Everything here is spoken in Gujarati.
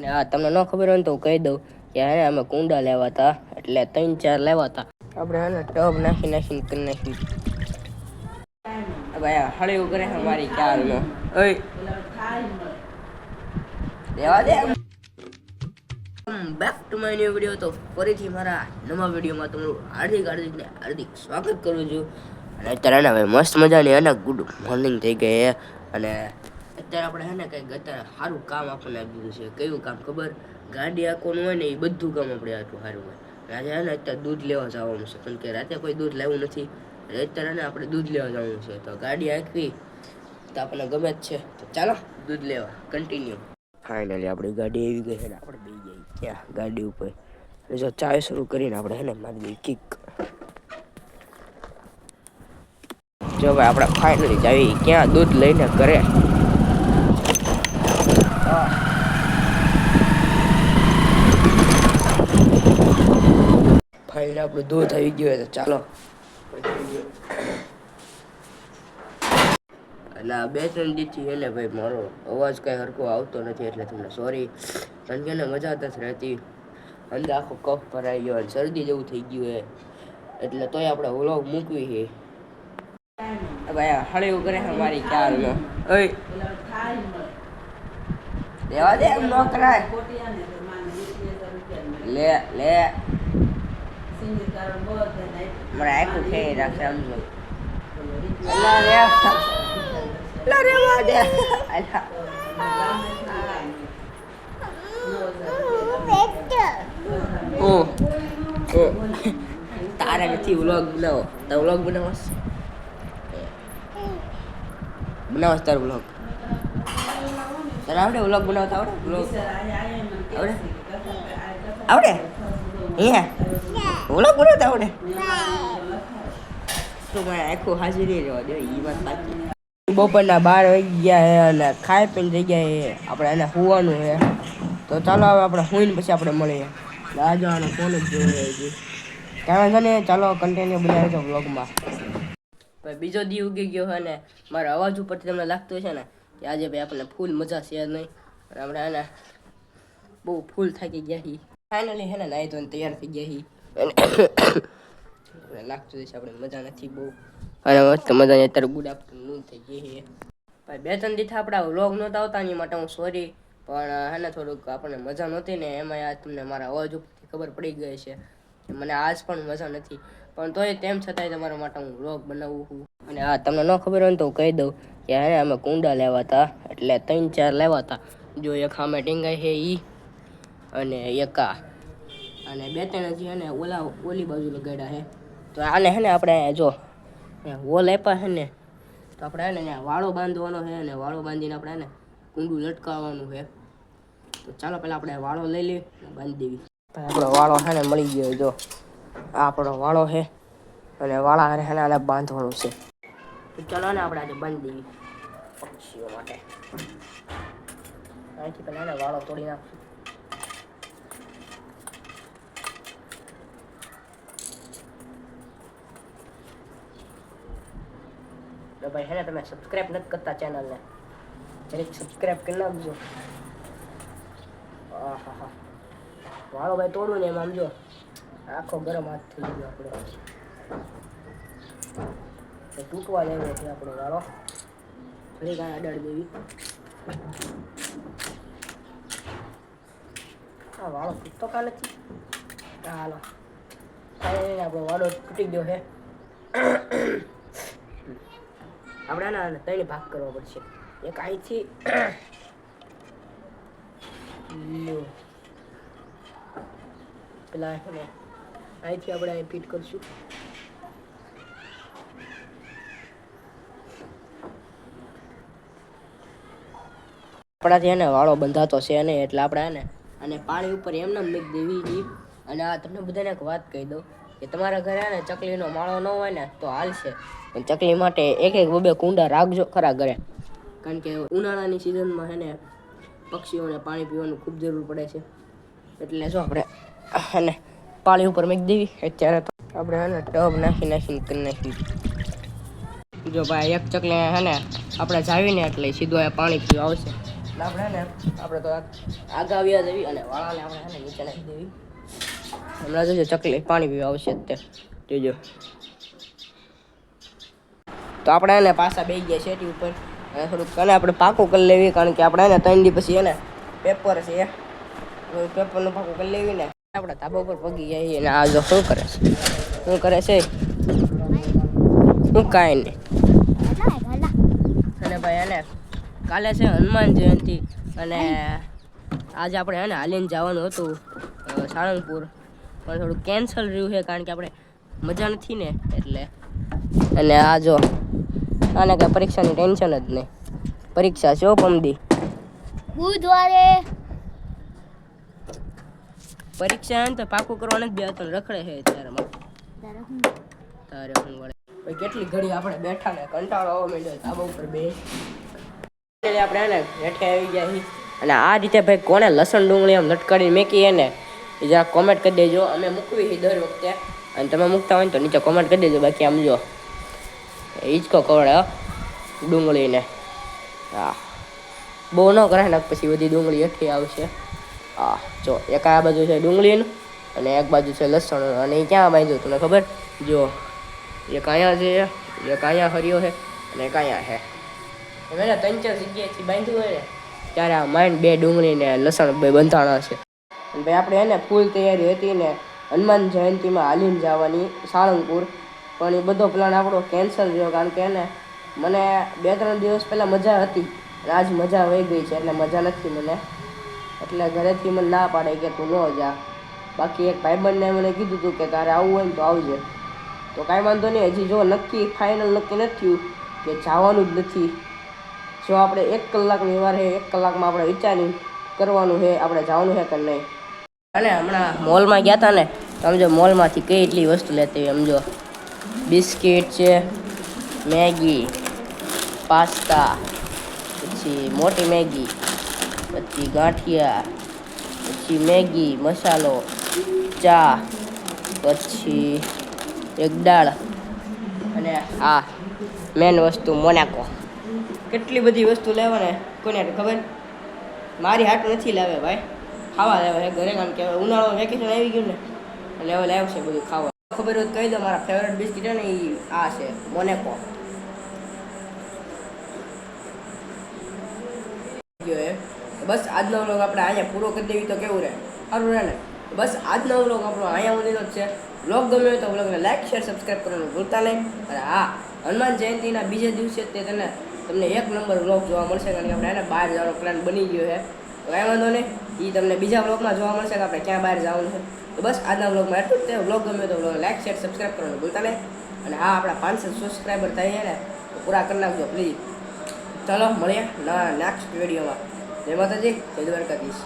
અને આ તમને ન ખબર હોય ને તો હું કહી દઉં કે હે અમે કુંડા લેવા હતા, એટલે 3-4 લેવા હતા. આપણે હે ને ટબ નાખીને કરી નાખી. ભાઈ હળેવું કરે છે મારી ખ્યાલનો. ઓય દેવા દે. Back to my new video. તો ફરીથી મારા નવા વિડીયોમાં તમારું હાર્દિક સ્વાગત કરું છું. અને અત્યારે હવે મસ્ત મજાની અને ગુડ મોર્નિંગ થઈ ગઈ છે. અને અત્યારે આપણે હે ને કંઈક અત્યારે સારું કામ આપણને આપ્યું છે. કયું કામ ખબર? ગાડી આખોનું હોય ને એ બધું કામ આપણે આટલું સારું હોય. આજે હે ને અત્યારે દૂધ લેવા જવાનું છે, કારણ કે રાતે કોઈ દૂધ લાવ્યું નથી. અત્યારે ને આપણે દૂધ લેવા જવાનું છે, તો ગાડી આખવી તો આપણને ગમે જ છે. તો ચાલો દૂધ લેવા કન્ટિન્યુ. ફાઇનલી આપણી ગાડી આવી ગઈ છે ને આપણે બેસી જઈએ ત્યાં ગાડી ઉપર. જો ચાય શરૂ કરીને આપણે હે ને મારી દઈએ કિક. જો ભાઈ આપણે ફાઇનલી જાવી ક્યાં? દૂધ લઈને ઘરે. ફાઇનલી આપણું દૂધ આવી ગયું છે, ચાલો. એટલે 2-3 દીથી એને ભાઈ મારો અવાજ કઈ હરખો આવતો નથી, એટલે તમને સોરી. કારણ કે એને મજા નથી રહેતી, અંદર આખો કફ ભરાઈ ગયો અને શરદી જેવું થઈ ગયું છે. એટલે તોય આપણે વ્લોગ મૂકવી છે. ભાઈ હળેવું કરે છે મારી ખ્યાલનો. ઓય દેવા દે, એમ ન કરાય. લે લે મારે આખું ખેઈ રાખશે સમજો. તારે નથી વ્લોગ બનાવો. તારે વ્લોગ બનાવસ તારો વ્લોગ તારે આવડે? વ્લોગ બનાવતા આવડે? વ્લોગ આવડે? વ્લોગ બનાવતા આવડે? તો મારે આખું હાજરી રહેવા દે, એ વાત સાચી. બપોરના 12 વાગી ગયા છે અને ખાઈ પીને થઈ ગયા છે. આપણે એને સુવાનું છે, તો ચાલો હવે આપણે સુઈને પછી આપણે મળીએ. રાજાનો ફોન જ જોઈ છે ત્યાં છે ને. ચાલો કન્ટિન્યુ બનાવી દો વ્લોગમાં. ભાઈ બીજો દી ઉગી ગયો છે ને મારા અવાજ ઉપરથી તમને લાગતું છે ને કે આજે ભાઈ આપણને ફૂલ મજા છે નહીં. અને આપણે એને બહુ ફૂલ થાકી ગયા છીએ. ફાઇનલી છે ને નાહી ધોઈને તૈયાર થઈ ગયા છીએ. લાગતું છે આપણે મજા નથી બહુ. અને મસ્ત મજાની અત્યારે ગુડ આફ્ટરનૂન થઈ ગઈ છે. ભાઈ 2-3 દિવસ આપણા વ્લોગ નહોતા આવતા, એની માટે હું સોરી. પણ હે ને થોડુંક આપણને મજા નહોતી ને, એમાં આ તમને મારા અવાજ ઉપરથી ખબર પડી ગઈ છે કે મને આજ પણ મજા નથી. પણ તોય તેમ છતાંય તમારા માટે હું વ્લોગ બનાવું છું. અને હા તમને ન ખબર હોય ને તો હું કહી દઉં કે હે ને અમે કુંડા લેવા હતા, એટલે 3-4 લેવા હતા. જો એક સામે ટીંગાઈ છે એ, અને એક આ, અને 2-3 હજી હે ને ઓલી બાજુ લગાડ્યા છે. તો આને હે ને આપણે જો વોલ આપ્યા છે ને, તો આપણે હે ને વાળો બાંધવાનો છે, અને વાળો બાંધીને આપણે એને કુંડું લટકાવવાનું છે. તો ચાલો પહેલાં આપણે વાળો લઈ લઈએ અને બાંધી દેવી. આપણો વાળો છે ને મળી ગયો. જો આ આપણો વાળો છે, અને વાળા હારે આને બાંધવાનું છે. તો ચાલો ને આપણે આજે બાંધી દેવી પક્ષીઓ માટે. અહીંથી પહેલાં એને વાળો તોડી નાખશું. તો ભાઈ હે ને તમે સબસ્ક્રાઈબ નથી કરતા ચેનલને, જરીક સબસ્ક્રાઈબ કરી નાખજો. હા હા હા, વાળો ભાઈ તોડું ને એમ જો આખો ગરમ હાથ થઈ ગયો આપણે. તો તૂટવા જાય છે આપણો વાળો. ફરી કાંઈ અડાડ દેવી. હા વાળો તૂટતો કાં નથી. હાલો આપણો વાળો તૂટી ગયો છે. આપણે આના 3 ભાગ કરવા પડશે. એક અહીંથી પેલા છે ને અહીંથી આપણે અહીં ફિટ કરશું. આપણાથી એને વાળો બંધાતો છે નહીં, એટલે આપણે એને અને પાણી ઉપર એમને મૂકી દેવી જીપ. અને આ તમને બધાને એક વાત કહી દઉં કે તમારા ઘરે ને ચકલીનો માળો ન હોય ને તો હાલશે, પણ ચકલી માટે 1-2 કુંડા રાખજો ખરા ઘરે. કારણ કે ઉનાળાની સિઝનમાં છે ને પક્ષીઓને પાણી પીવાનું ખૂબ જરૂર પડે છે. એટલે જો આપણે અને પાણી ઉપર મૂકી દેવી. અત્યારે તો આપણે એને ટબ નાખીને કરી નાખી. જો ભાઈ એક ચકલી છે ને આપણે જાવીને એટલે સીધું આ પાણી પીવા આવશે. આપણે ને આપણે તો આગાવ્યા દેવી અને વાળાને આપણે ને નીચે નાખી દેવી. હમણાં જોજો ચકલી પાણી પીવા આવશે અત્યારે જોજો. તો આપણે એને પાછા બેસી ગયા શેટી ઉપર અને થોડુંક કને આપણે પાકું કરી લેવી કારણ કે આપણે એને 3 દી પછી એને પેપર છે પેપરનું પાકું કરી લેવી ને આપણે ધાબા ઉપર પગી જઈએ ને આ જો શું કરે છે શું કાંઈ નહીં. અને ભાઈ એને કાલે છે હનુમાન જયંતિ અને આજે આપણે હે ને હાલીને જવાનું હતું સાળંગપુર પણ થોડું કેન્સલ રહ્યું છે કારણ કે આપણે મજા નથી ને એટલે. અને આ જો આને કાંઈ પરીક્ષાની ટેન્શન જ નહીં. પરીક્ષા છે પમદી બુધવારે પરીક્ષા એમ તો પાકું કરવાનું જ બે તો રખડે છે અત્યારમાં. તારે હું વળે ભાઈ કેટલી ઘડી આપણે બેઠા ને કંટાળો આવવા માંડ્યો ધાબા ઉપર બે આપણે એને હેઠે આવી ગયા છીએ. અને આ રીતે ભાઈ કોને લસણ ડુંગળી આમ લટકાડીને મેકી ને એ જરા કોમેન્ટ કરી દેજો. અમે મૂકવી છે દર વખતે અને તમે મૂકતા હોય ને તો નીચે કોમેન્ટ કરી દેજો. બાકી આમ જો હિંચકો કવડે ડુંગળીને હા બહુ ન કરાય ને પછી બધી ડુંગળી હેઠી આવશે. હા જો એક આ બાજુ છે ડુંગળીનું અને એક બાજુ છે લસણ અને એ ક્યાં બાંધ્યું તમને ખબર જો એક અહીંયા છે એક અહીંયા હરિયો છે અને એક અહીંયા છે એમ ને 3-4 જગ્યાએથી બાંધ્યું હોય ને ત્યારે આ માઇન્ડ 2 ડુંગળી ને લસણ 2 બંધાણા છે. અને ભાઈ આપણે એને ફૂલ તૈયારી હતી ને હનુમાન જયંતિમાં હાલીને જવાની સાળંગપુર પણ એ બધો પ્લાન આપણો કેન્સલ થયો કારણ કે એને મને 2-3 દિવસ પહેલાં મજા હતી અને આજ મજા વહી ગઈ છે એટલે મજા નથી મને એટલે ઘરેથી મને ના પાડે કે તું ન જા. બાકી એક ભાઈબંધને મને કીધું હતું કે તારે આવવું હોય ને તો આવજે. તો કાંઈ વાંધો નહીં હજી જો નક્કી ફાઇનલ નક્કી નથી થયું કે જવાનું જ નથી. જો આપણે 1 કલાકની વાર છે 1 કલાકમાં આપણે વિચારી કરવાનું છે આપણે જવાનું છે કે નહીં. અને હમણાં મોલમાં ગયા હતા ને તો સમજો મોલમાંથી કઈ એટલી વસ્તુ લેતી હોય સમજો બિસ્કિટ છે મેગી પાસ્તા પછી મોટી મેગી પછી ગાંઠિયા પછી મેગી મસાલો ચા પછી એક દાળ અને આ મેન વસ્તુ મોનાકો. કેટલી બધી વસ્તુ લેવાને કોને ખબર. મારી હાટ નથી લાવે ભાઈ ખાવા લાવે છે ઘરે કારણ કે ઉનાળો વેકેશન આવી ગયું ને એટલે હવે લાવશે બધું ખાવા. ખબર હોય તો કહી દો મારા ફેવરેટ બિસ્કિટ છે ને એ આ છે મોનેકો. બસ આજનો વ્લોગ આપણે અહીંયા પૂરો કરી દેવી તો કેવું રહે સારું રહે ને. બસ આજનો વ્લોગ આપણો અહીંયા સુધીનો જ છે. વ્લોગ ગમ્યો હોય તો વ્લોગને લાઈક શેર સબસ્ક્રાઈબ કરવાનું ભૂલતા નહીં. અને હા હનુમાન જયંતિના બીજા દિવસે તે તમને 1 નંબર વ્લોગ જોવા મળશે કારણ કે આપણે એને બહાર જવાનો પ્લાન બની ગયો છે. તો કાંઈ વાંધો નહીં એ તમને બીજા વ્લોગમાં જોવા મળશે કે આપણે ક્યાં બહાર જવાનું છે. તો બસ આજના વ્લોગમાં એટલું જ. વ્લોગ ગમ્યો તો વ્લોગ લાઈક શેર સબસ્ક્રાઈબ કરવાનું ભૂલતા નહીં. અને હા આપણા 500 સબસ્ક્રાઈબર થઈએ ને તો પૂરા કરી નાખજો પ્લીઝ. ચાલો મળીએ નેક્સ્ટ વિડીયોમાં. જય માતાજી જય દ્વારકાધીશ.